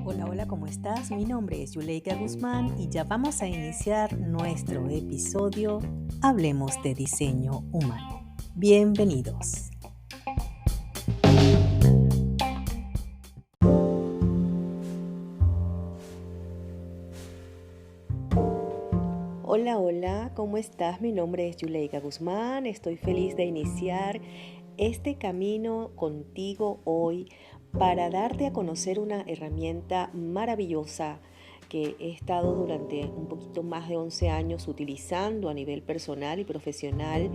Hola, hola, ¿cómo estás? Mi nombre es Yuleika Guzmán y ya vamos a iniciar nuestro episodio Hablemos de Diseño Humano. Bienvenidos. Hola, hola, ¿cómo estás? Mi nombre es Yuleika Guzmán. Estoy feliz de iniciar este camino contigo hoy para darte a conocer una herramienta maravillosa que he estado durante un poquito más de 11 años utilizando a nivel personal y profesional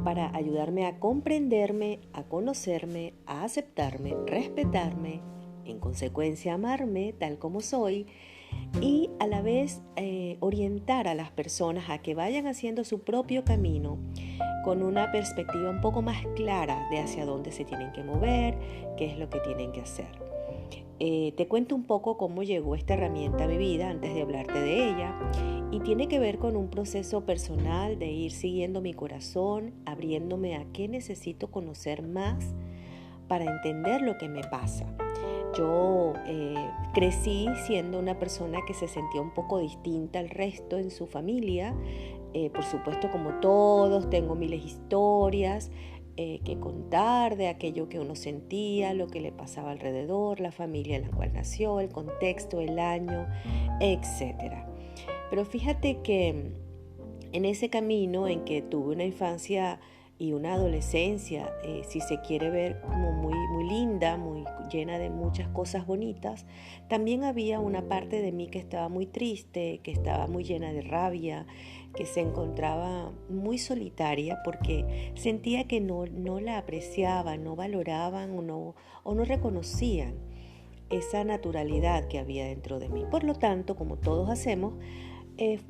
para ayudarme a comprenderme, a conocerme, a aceptarme, respetarme, en consecuencia amarme tal como soy y a la vez orientar a las personas a que vayan haciendo su propio camino con una perspectiva un poco más clara de hacia dónde se tienen que mover, qué es lo que tienen que hacer. Te cuento un poco cómo llegó esta herramienta a mi vida antes de hablarte de ella y tiene que ver con un proceso personal de ir siguiendo mi corazón, abriéndome a qué necesito conocer más para entender lo que me pasa. Yo crecí siendo una persona que se sentía un poco distinta al resto en su familia. Por supuesto, como todos, tengo miles de historias que contar de aquello que uno sentía, lo que le pasaba alrededor, la familia en la cual nació, el contexto, el año, etcétera. Pero fíjate que en ese camino en que tuve una infancia y una adolescencia, si se quiere ver como muy linda, muy llena de muchas cosas bonitas, también había una parte de mí que estaba muy triste, que estaba muy llena de rabia, que se encontraba muy solitaria porque sentía que no la apreciaban, no valoraban o no reconocían esa naturalidad que había dentro de mí. Por lo tanto, como todos hacemos,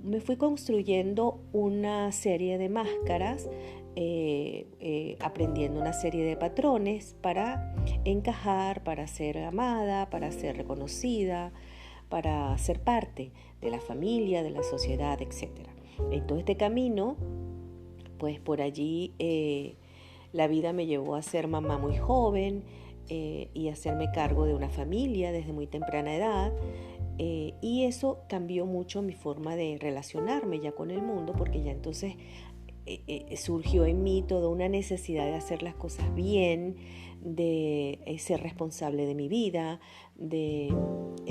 me fui construyendo una serie de máscaras, aprendiendo una serie de patrones para encajar, para ser amada, para ser reconocida, para ser parte de la familia, de la sociedad, etc. En todo este camino, pues por allí la vida me llevó a ser mamá muy joven y a hacerme cargo de una familia desde muy temprana edad. Y eso cambió mucho mi forma de relacionarme ya con el mundo, porque ya entonces surgió en mí toda una necesidad de hacer las cosas bien, de ser responsable de mi vida, de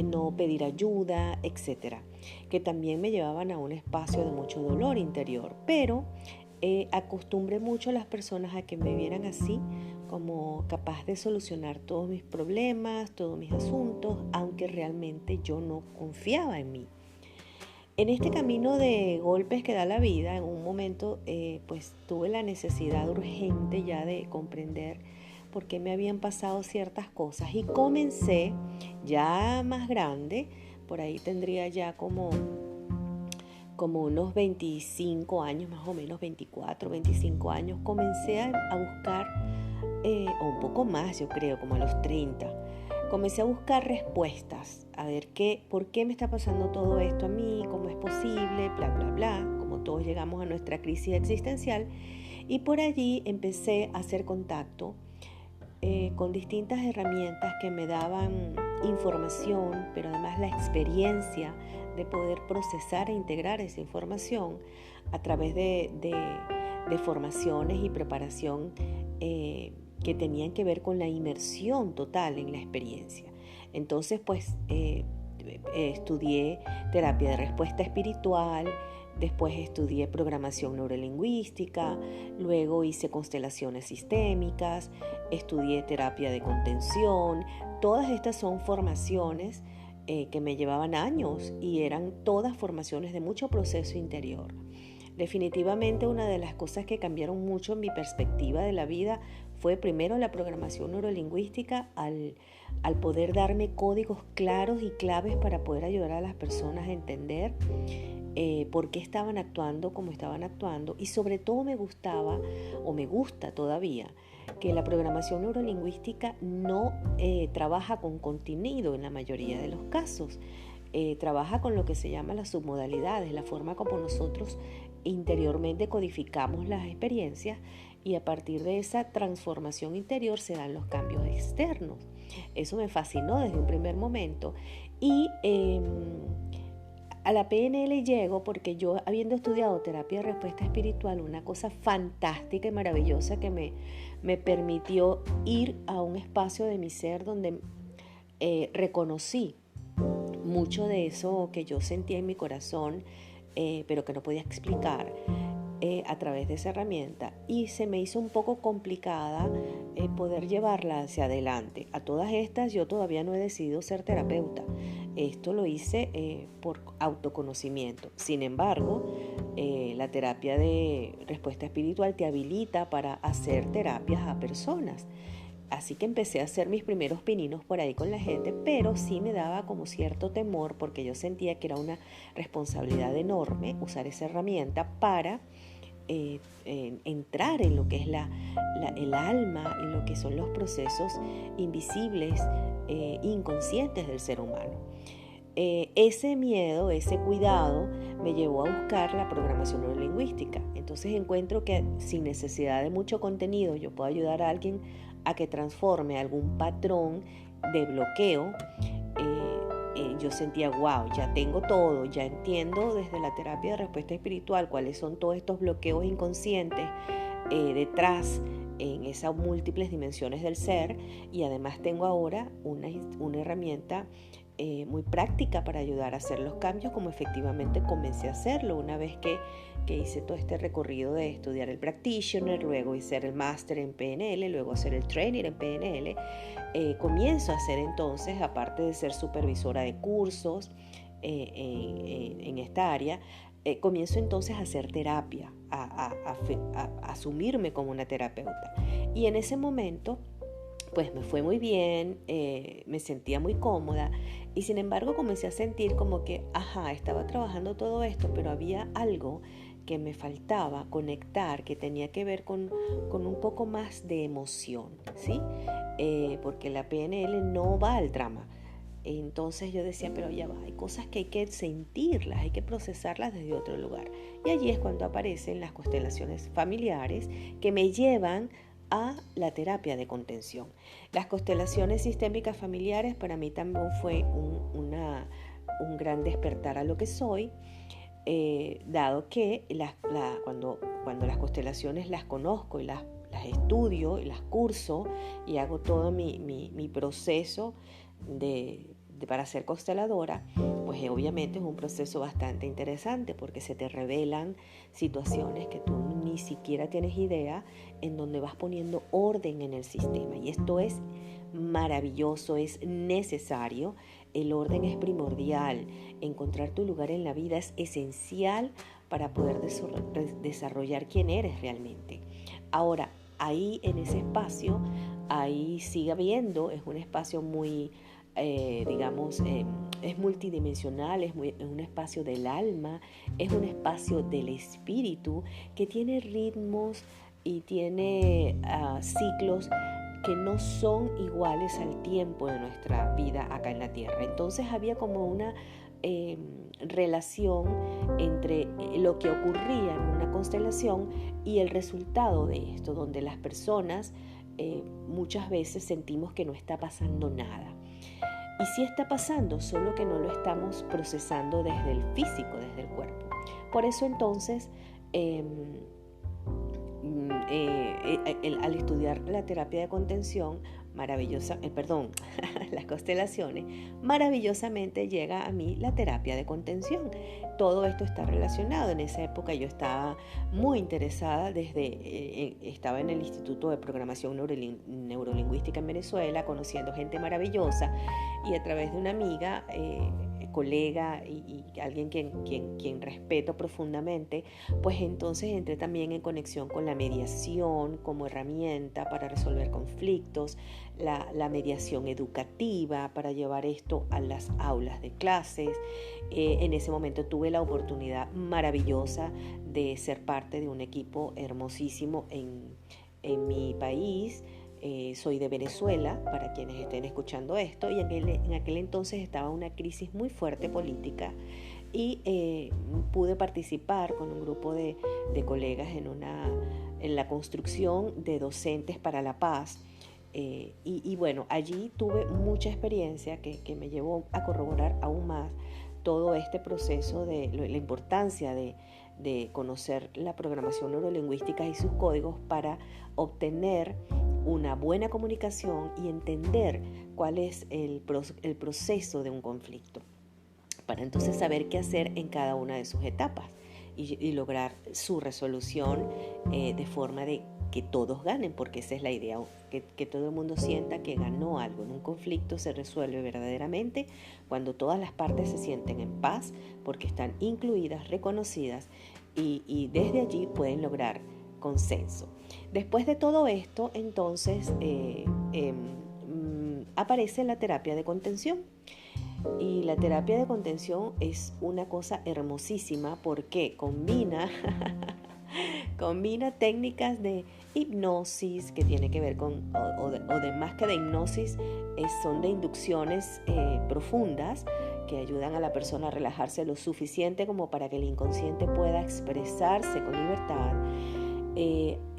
no pedir ayuda, etcétera, que también me llevaban a un espacio de mucho dolor interior. Pero acostumbré mucho a las personas a que me vieran así, como capaz de solucionar todos mis problemas, todos mis asuntos, aunque realmente yo no confiaba en mí. En este camino de golpes que da la vida, en un momento pues tuve la necesidad urgente ya de comprender por qué me habían pasado ciertas cosas y comencé ya más grande, por ahí tendría ya como unos 25 años, más o menos 24, 25 años, comencé a buscar, o un poco más yo creo, como a los 30, comencé a buscar respuestas, a ver por qué me está pasando todo esto a mí, cómo es posible, bla, bla, bla, como todos llegamos a nuestra crisis existencial, y por allí empecé a hacer contacto con distintas herramientas que me daban información, pero además la experiencia de poder procesar e integrar esa información a través de formaciones y preparación que tenían que ver con la inmersión total en la experiencia. Entonces, pues, estudié terapia de respuesta espiritual, después estudié programación neurolingüística, luego hice constelaciones sistémicas, estudié terapia de contención. Todas estas son formaciones que me llevaban años y eran todas formaciones de mucho proceso interior. Definitivamente una de las cosas que cambiaron mucho en mi perspectiva de la vida fue primero la programación neurolingüística al poder darme códigos claros y claves para poder ayudar a las personas a entender por qué estaban actuando como estaban actuando, y sobre todo me gustaba o me gusta todavía que la programación neurolingüística no trabaja con contenido en la mayoría de los casos. Trabaja con lo que se llama las submodalidades, la forma como nosotros interiormente codificamos las experiencias y a partir de esa transformación interior se dan los cambios externos. Eso me fascinó desde un primer momento y a la PNL llego porque yo, habiendo estudiado terapia de respuesta espiritual, una cosa fantástica y maravillosa que me permitió ir a un espacio de mi ser donde reconocí mucho de eso que yo sentía en mi corazón, pero que no podía explicar a través de esa herramienta, y se me hizo un poco complicada poder llevarla hacia adelante. A todas estas yo todavía no he decidido ser terapeuta. Esto lo hice por autoconocimiento. Sin embargo, la terapia de respuesta espiritual te habilita para hacer terapias a personas. Así que empecé a hacer mis primeros pininos por ahí con la gente, pero sí me daba como cierto temor porque yo sentía que era una responsabilidad enorme usar esa herramienta para entrar en lo que es el alma, en lo que son los procesos invisibles, inconscientes del ser humano. Ese miedo, ese cuidado me llevó a buscar la programación neurolingüística. Entonces encuentro que sin necesidad de mucho contenido yo puedo ayudar a alguien a que transforme algún patrón de bloqueo. Yo sentía, wow, ya tengo todo, ya entiendo desde la terapia de respuesta espiritual cuáles son todos estos bloqueos inconscientes detrás en esas múltiples dimensiones del ser, y además tengo ahora una herramienta muy práctica para ayudar a hacer los cambios, como efectivamente comencé a hacerlo una vez que hice todo este recorrido de estudiar el practitioner, luego hacer el máster en PNL, luego hacer el trainer en PNL. Comienzo a hacer entonces, aparte de ser supervisora de cursos en esta área, comienzo entonces a hacer terapia, a asumirme como una terapeuta. Y en ese momento pues me fue muy bien, me sentía muy cómoda, y sin embargo comencé a sentir como que, estaba trabajando todo esto, pero había algo que me faltaba conectar, que tenía que ver con un poco más de emoción, ¿sí? Porque la PNL no va al drama. Entonces yo decía, pero ya va, hay cosas que hay que sentirlas, hay que procesarlas desde otro lugar. Y allí es cuando aparecen las constelaciones familiares que me llevan a la terapia de contención. Las constelaciones sistémicas familiares para mí también fue un gran despertar a lo que soy, dado que cuando las constelaciones las conozco y las estudio y las curso y hago todo mi proceso para ser consteladora, pues obviamente es un proceso bastante interesante porque se te revelan situaciones que tú ni siquiera tienes idea, en donde vas poniendo orden en el sistema, y esto es maravilloso, es necesario. El orden es primordial. Encontrar tu lugar en la vida es esencial para poder desarrollar quién eres realmente. Ahora, ahí en ese espacio, ahí sigue habiendo, es un espacio muy es multidimensional, es un espacio del alma, es un espacio del espíritu que tiene ritmos y tiene ciclos que no son iguales al tiempo de nuestra vida acá en la Tierra. Entonces había como una relación entre lo que ocurría en una constelación y el resultado de esto, donde las personas muchas veces sentimos que no está pasando nada. Y sí está pasando, solo que no lo estamos procesando desde el físico, desde el cuerpo. Por eso entonces, al estudiar la terapia de contención, las constelaciones, maravillosamente llega a mí la terapia de contención. Todo esto está relacionado. En esa época yo estaba muy interesada estaba en el Instituto de Programación Neurolingüística en Venezuela, conociendo gente maravillosa, y a través de una amiga, colega y alguien quien respeto profundamente, pues entonces entré también en conexión con la mediación como herramienta para resolver conflictos, la mediación educativa para llevar esto a las aulas de clases. En ese momento tuve la oportunidad maravillosa de ser parte de un equipo hermosísimo en mi país. Soy de Venezuela, para quienes estén escuchando esto, y en aquel entonces estaba una crisis muy fuerte política, y pude participar con un grupo de colegas en la construcción de docentes para la paz. Y bueno, allí tuve mucha experiencia que me llevó a corroborar aún más todo este proceso de la importancia de conocer la programación neurolingüística y sus códigos para obtener una buena comunicación y entender cuál es el proceso de un conflicto, para entonces saber qué hacer en cada una de sus etapas y lograr su resolución de forma de que todos ganen, porque esa es la idea, que todo el mundo sienta que ganó algo. En un conflicto se resuelve verdaderamente cuando todas las partes se sienten en paz, porque están incluidas, reconocidas, y desde allí pueden lograr consenso. Después de todo esto, entonces aparece la terapia de contención. Y la terapia de contención es una cosa hermosísima porque combina técnicas de hipnosis que tiene que ver con, o de más que de hipnosis, son de inducciones profundas que ayudan a la persona a relajarse lo suficiente como para que el inconsciente pueda expresarse con libertad.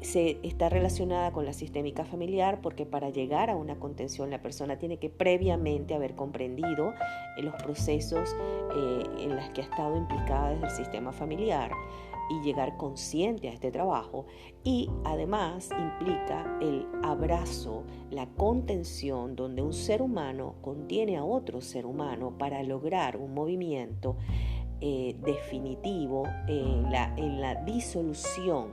Está relacionada con la sistémica familiar, porque para llegar a una contención la persona tiene que previamente haber comprendido los procesos en los que ha estado implicada desde el sistema familiar y llegar consciente a este trabajo, y además implica el abrazo, la contención, donde un ser humano contiene a otro ser humano para lograr un movimiento definitivo en la disolución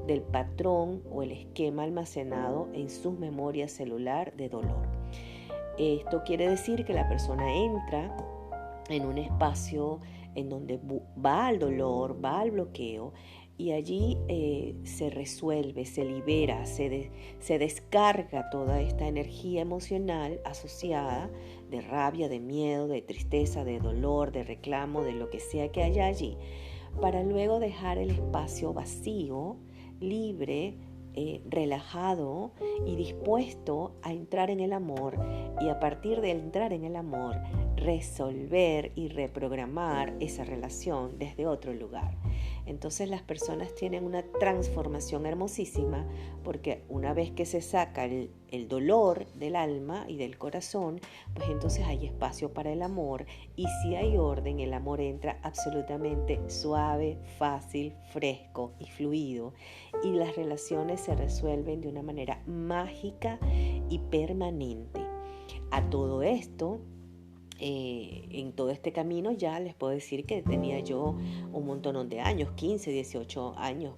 del patrón o el esquema almacenado en su memoria celular de dolor. Esto quiere decir que la persona entra en un espacio en donde va al dolor, va al bloqueo, y allí se resuelve, se libera, se descarga toda esta energía emocional asociada de rabia, de miedo, de tristeza, de dolor, de reclamo, de lo que sea que haya allí, para luego dejar el espacio vacío, libre, relajado y dispuesto a entrar en el amor, y a partir de entrar en el amor resolver y reprogramar esa relación desde otro lugar. Entonces las personas tienen una transformación hermosísima, porque una vez que se saca el dolor del alma y del corazón, pues entonces hay espacio para el amor, y si hay orden, el amor entra absolutamente suave, fácil, fresco y fluido, y las relaciones se resuelven de una manera mágica y permanente. A todo esto, en todo este camino ya les puedo decir que tenía yo un montón de años, 15, 18 años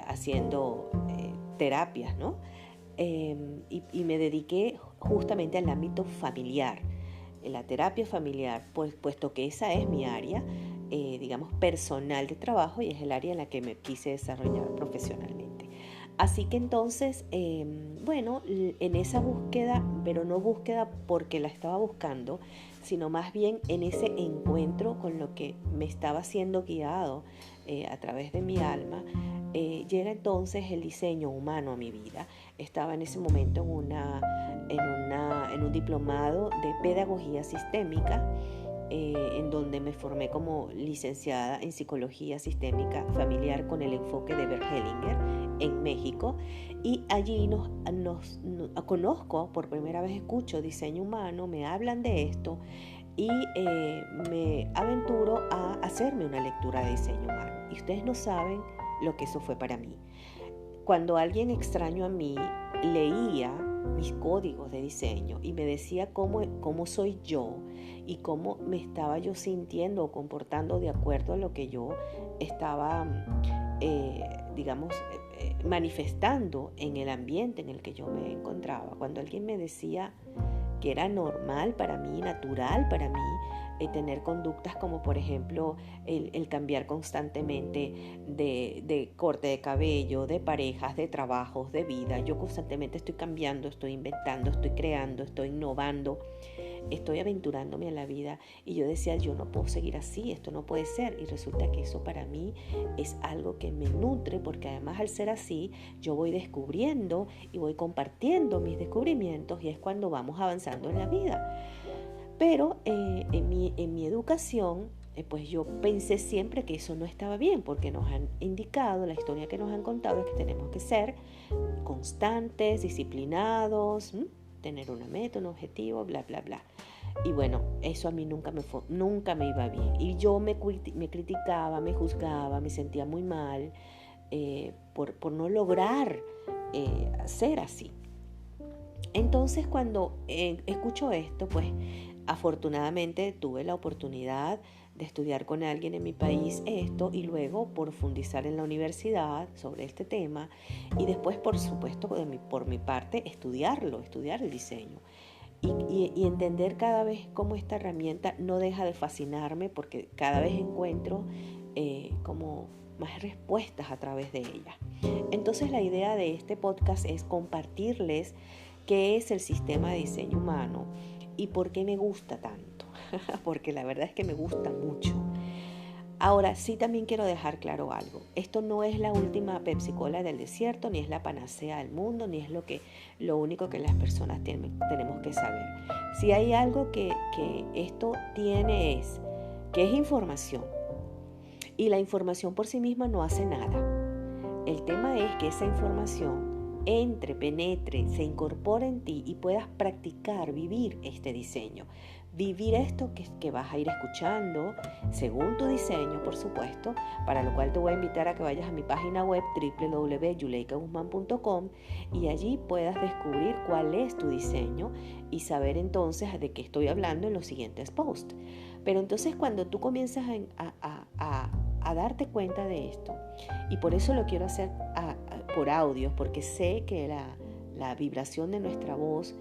haciendo terapias, ¿no? Y me dediqué justamente al ámbito familiar, en la terapia familiar, puesto que esa es mi área, digamos, personal de trabajo, y es el área en la que me quise desarrollar profesionalmente. Así que entonces, bueno, en esa búsqueda, pero no búsqueda porque la estaba buscando, sino más bien en ese encuentro con lo que me estaba siendo guiado a través de mi alma, llega entonces el diseño humano a mi vida. Estaba en ese momento en un diplomado de pedagogía sistémica, en donde me formé como licenciada en psicología sistémica familiar con el enfoque de Bert Hellinger en México, y allí conozco, por primera vez escucho diseño humano, me hablan de esto, y me aventuro a hacerme una lectura de diseño humano, y ustedes no saben lo que eso fue para mí. Cuando alguien extraño a mí leía mis códigos de diseño y me decía cómo soy yo y cómo me estaba yo sintiendo o comportando de acuerdo a lo que yo estaba, manifestando en el ambiente en el que yo me encontraba. Cuando alguien me decía que era normal para mí, natural para mí, tener conductas como por ejemplo el cambiar constantemente de corte de cabello, de parejas, de trabajos, de vida. Yo constantemente estoy cambiando, estoy inventando, estoy creando, estoy innovando, estoy aventurándome en la vida, y yo decía, yo no puedo seguir así, esto no puede ser. Y resulta que eso para mí es algo que me nutre, porque además al ser así yo voy descubriendo y voy compartiendo mis descubrimientos, y es cuando vamos avanzando en la vida. Pero en mi educación pues yo pensé siempre que eso no estaba bien, porque nos han indicado, la historia que nos han contado es que tenemos que ser constantes, disciplinados, tener una meta, un objetivo, bla, bla, bla. Y bueno, eso a mí nunca me iba bien. Y yo me criticaba, me juzgaba, me sentía muy mal por no lograr ser así. Entonces cuando escucho esto, pues afortunadamente tuve la oportunidad de estudiar con alguien en mi país esto y luego profundizar en la universidad sobre este tema y después, por supuesto, por mi parte, estudiar el diseño y entender cada vez cómo esta herramienta no deja de fascinarme porque cada vez encuentro como más respuestas a través de ella. Entonces la idea de este podcast es compartirles qué es el sistema de diseño humano y por qué me gusta tanto, porque la verdad es que me gusta mucho. Ahora, sí también quiero dejar claro algo. Esto no es la última Pepsi Cola del desierto, ni es la panacea del mundo, ni es lo único que las personas tenemos que saber. Si hay algo que esto tiene es que es información. Y la información por sí misma no hace nada. El tema es que esa información entre, penetre, se incorpore en ti y puedas practicar, vivir este diseño. Vivir esto que vas a ir escuchando según tu diseño, por supuesto, para lo cual te voy a invitar a que vayas a mi página web www.yuleikaguzman.com y allí puedas descubrir cuál es tu diseño y saber entonces de qué estoy hablando en los siguientes posts. Pero entonces cuando tú comienzas a darte cuenta de esto, y por eso lo quiero hacer por audios, porque sé que la vibración de nuestra voz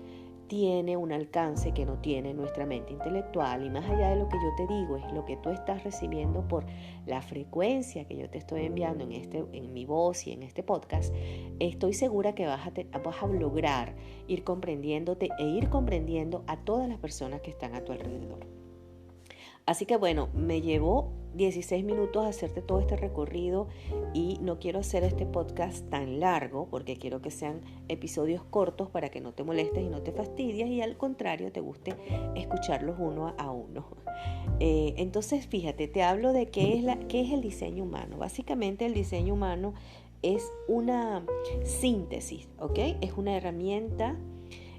tiene un alcance que no tiene nuestra mente intelectual, y más allá de lo que yo te digo, es lo que tú estás recibiendo por la frecuencia que yo te estoy enviando en mi voz y en este podcast. Estoy segura que vas a lograr ir comprendiéndote e ir comprendiendo a todas las personas que están a tu alrededor. Así que bueno, me llevó 16 minutos hacerte todo este recorrido y no quiero hacer este podcast tan largo porque quiero que sean episodios cortos para que no te molestes y no te fastidies y al contrario te guste escucharlos uno a uno. Entonces fíjate, te hablo de qué es el diseño humano. Básicamente el diseño humano es una síntesis, ¿ok? Es una herramienta,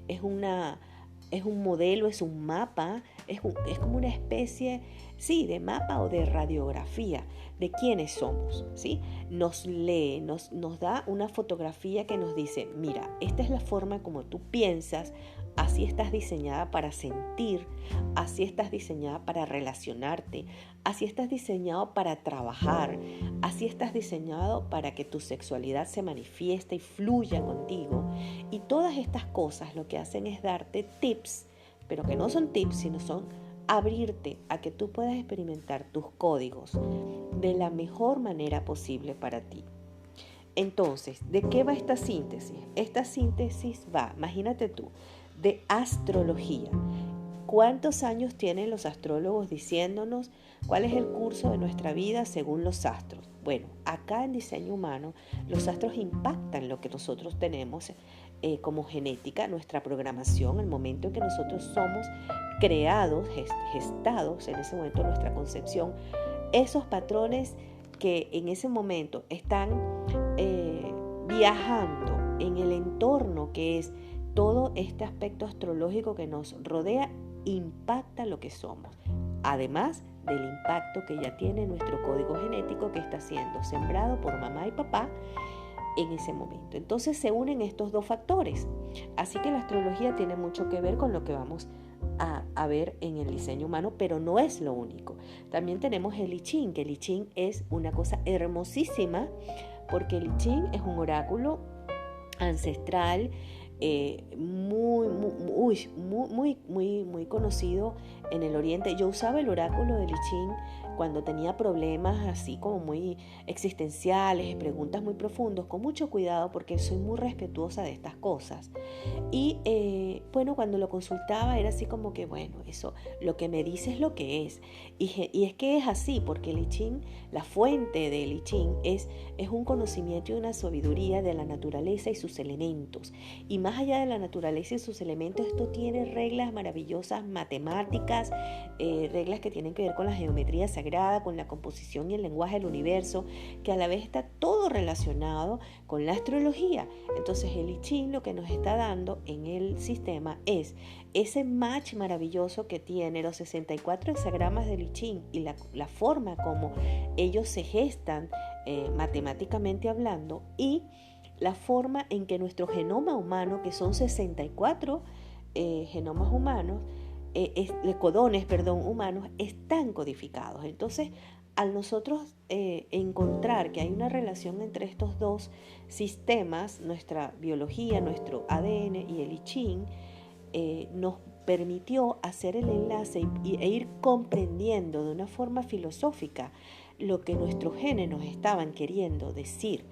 es un modelo, es un mapa, es como una especie, sí, de mapa o de radiografía de quiénes somos, ¿sí? Nos lee, nos da una fotografía que nos dice, mira, esta es la forma como tú piensas, así estás diseñada para sentir, así estás diseñada para relacionarte, así estás diseñado para trabajar, así estás diseñado para que tu sexualidad se manifieste y fluya contigo. Y todas estas cosas lo que hacen es darte tips, pero que no son tips, sino son abrirte a que tú puedas experimentar tus códigos de la mejor manera posible para ti. Entonces, ¿de qué va esta síntesis? Esta síntesis va, imagínate tú, de astrología. ¿Cuántos años tienen los astrólogos diciéndonos cuál es el curso de nuestra vida según los astros? Bueno, acá en diseño humano, los astros impactan lo que nosotros tenemos como genética, nuestra programación, el momento en que nosotros somos creados, gestados, en ese momento nuestra concepción, esos patrones que en ese momento están viajando en el entorno que es todo este aspecto astrológico que nos rodea, impacta lo que somos, además del impacto que ya tiene nuestro código genético que está siendo sembrado por mamá y papá en ese momento. Entonces se unen estos dos factores, así que la astrología tiene mucho que ver con lo que vamos a ver en el diseño humano, pero no es lo único. También tenemos el I Ching, que el I Ching es una cosa hermosísima, porque el I Ching es un oráculo ancestral muy conocido en el Oriente. Yo usaba el oráculo del I Ching cuando tenía problemas así como muy existenciales, preguntas muy profundas, con mucho cuidado porque soy muy respetuosa de estas cosas. Y bueno, cuando lo consultaba era así como que, bueno, eso, lo que me dice es lo que es. Y es que es así, porque el I Ching, la fuente del I Ching es un conocimiento y una sabiduría de la naturaleza y sus elementos. Y más allá de la naturaleza y sus elementos, esto tiene reglas maravillosas, matemáticas, reglas que tienen que ver con la geometría sagrada, sagrada, con la composición y el lenguaje del universo, que a la vez está todo relacionado con la astrología. Entonces el I Ching lo que nos está dando en el sistema es ese match maravilloso que tiene los 64 hexagramas del I Ching y la forma como ellos se gestan matemáticamente hablando, y la forma en que nuestro genoma humano, que son 64 genomas humanos, humanos, están codificados. Entonces, al nosotros encontrar que hay una relación entre estos dos sistemas, nuestra biología, nuestro ADN y el I Ching, nos permitió hacer el enlace e ir comprendiendo de una forma filosófica lo que nuestros genes nos estaban queriendo decir.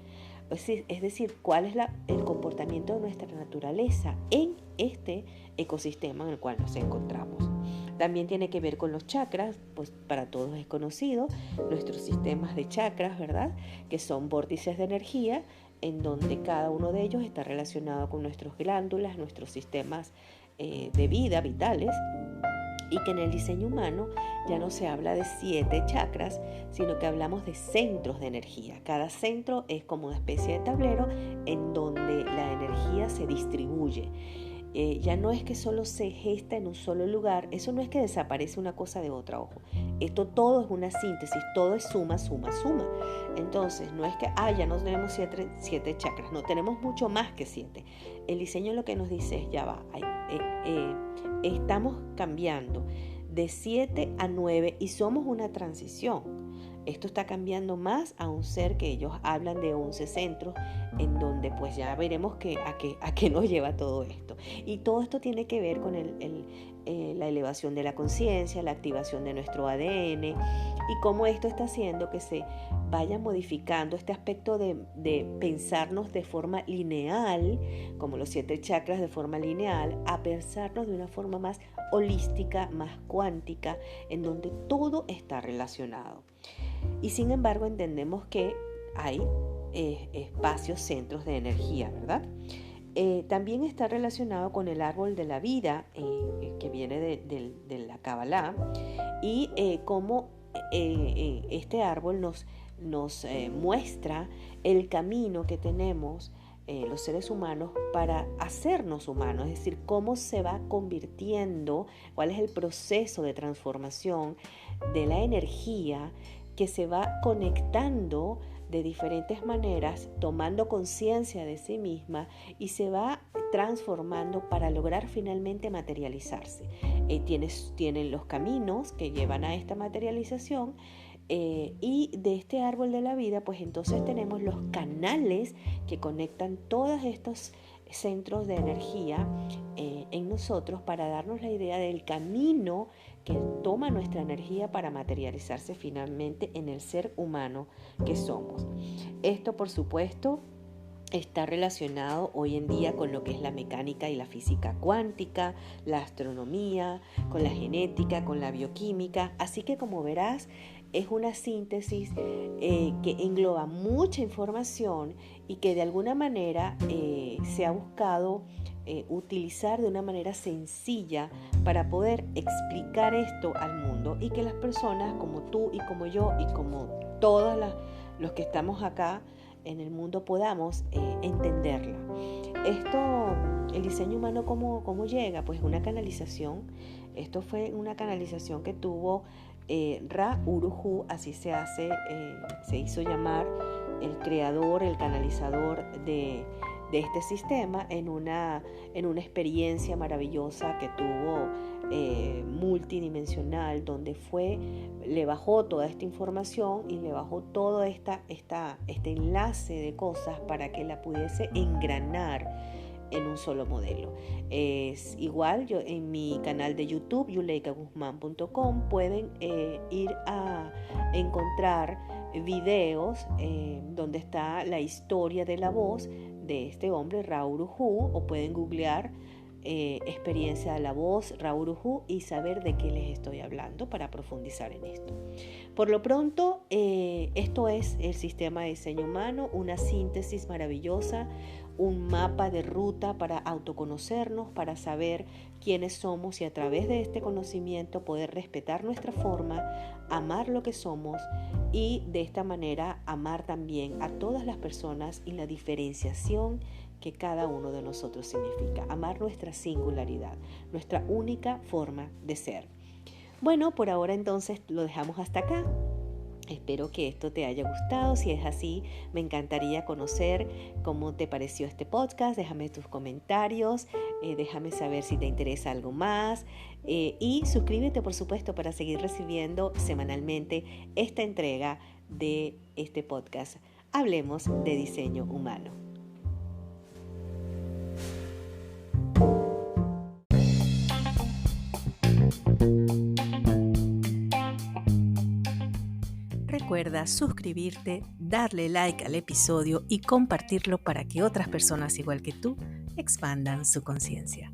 Es decir, cuál es el comportamiento de nuestra naturaleza en este ecosistema en el cual nos encontramos. También tiene que ver con los chakras, pues para todos es conocido, nuestros sistemas de chakras, ¿verdad? Que son vórtices de energía, en donde cada uno de ellos está relacionado con nuestras glándulas, nuestros sistemas de vida vitales, y que en el diseño humano ya no se habla de 7 chakras, sino que hablamos de centros de energía. Cada centro es como una especie de tablero en donde la energía se distribuye. Ya no es que solo se gesta en un solo lugar, eso no es que desaparece una cosa de otra, ojo. Esto todo es una síntesis, todo es suma, suma, suma. Entonces, no es que ya no tenemos 7 chakras, no, tenemos mucho más que 7. El diseño lo que nos dice es, ya va, estamos cambiando de 7 a 9 y somos una transición. Esto está cambiando más a un ser que ellos hablan de 11 centros, en donde pues ya veremos a qué nos lleva todo esto. Y todo esto tiene que ver con la elevación de la conciencia, la activación de nuestro ADN, y cómo esto está haciendo que se vaya modificando este aspecto de pensarnos de forma lineal, como los 7 chakras de forma lineal, a pensarnos de una forma más holística, más cuántica, en donde todo está relacionado. Y sin embargo entendemos que hay espacios, centros de energía, ¿verdad? También está relacionado con el árbol de la vida, que viene de la Kabbalah, y cómo este árbol nos muestra el camino que tenemos los seres humanos para hacernos humanos, es decir, cómo se va convirtiendo, cuál es el proceso de transformación de la energía que se va conectando de diferentes maneras, tomando conciencia de sí misma, y se va transformando para lograr finalmente materializarse. Tienen los caminos que llevan a esta materialización, y de este árbol de la vida, pues entonces tenemos los canales que conectan todos estos centros de energía en nosotros, para darnos la idea del camino que toma nuestra energía para materializarse finalmente en el ser humano que somos. Esto, por supuesto, está relacionado hoy en día con lo que es la mecánica y la física cuántica, la astronomía, con la genética, con la bioquímica. Así que, como verás, es una síntesis que engloba mucha información y que de alguna manera se ha buscado utilizar de una manera sencilla para poder explicar esto al mundo, y que las personas como tú y como yo y como todos los que estamos acá en el mundo podamos entenderla. El diseño humano, ¿cómo llega? Pues una canalización. Esto fue una canalización que tuvo Ra Uru Hu, así se hizo llamar el creador, el canalizador de este sistema, en una experiencia maravillosa que tuvo, multidimensional, donde le bajó toda esta información y le bajó todo este enlace de cosas para que la pudiese engranar en un solo modelo. Es igual, yo en mi canal de YouTube, yuleikaguzman.com, pueden ir a encontrar videos donde está la historia de la voz de este hombre, Ra Uru Hu, o pueden googlear experiencia de la voz, Ra Uru Hu, y saber de qué les estoy hablando para profundizar en esto. Por lo pronto, esto es el sistema de diseño humano, una síntesis maravillosa, un mapa de ruta para autoconocernos, para saber quiénes somos y a través de este conocimiento poder respetar nuestra forma, amar lo que somos y de esta manera amar también a todas las personas y la diferenciación que cada uno de nosotros significa. Amar nuestra singularidad, nuestra única forma de ser. Bueno, por ahora entonces lo dejamos hasta acá. Espero que esto te haya gustado. Si es así, me encantaría conocer cómo te pareció este podcast. Déjame tus comentarios, déjame saber si te interesa algo más y suscríbete, por supuesto, para seguir recibiendo semanalmente esta entrega de este podcast. Hablemos de diseño humano. Recuerda suscribirte, darle like al episodio y compartirlo para que otras personas igual que tú expandan su conciencia.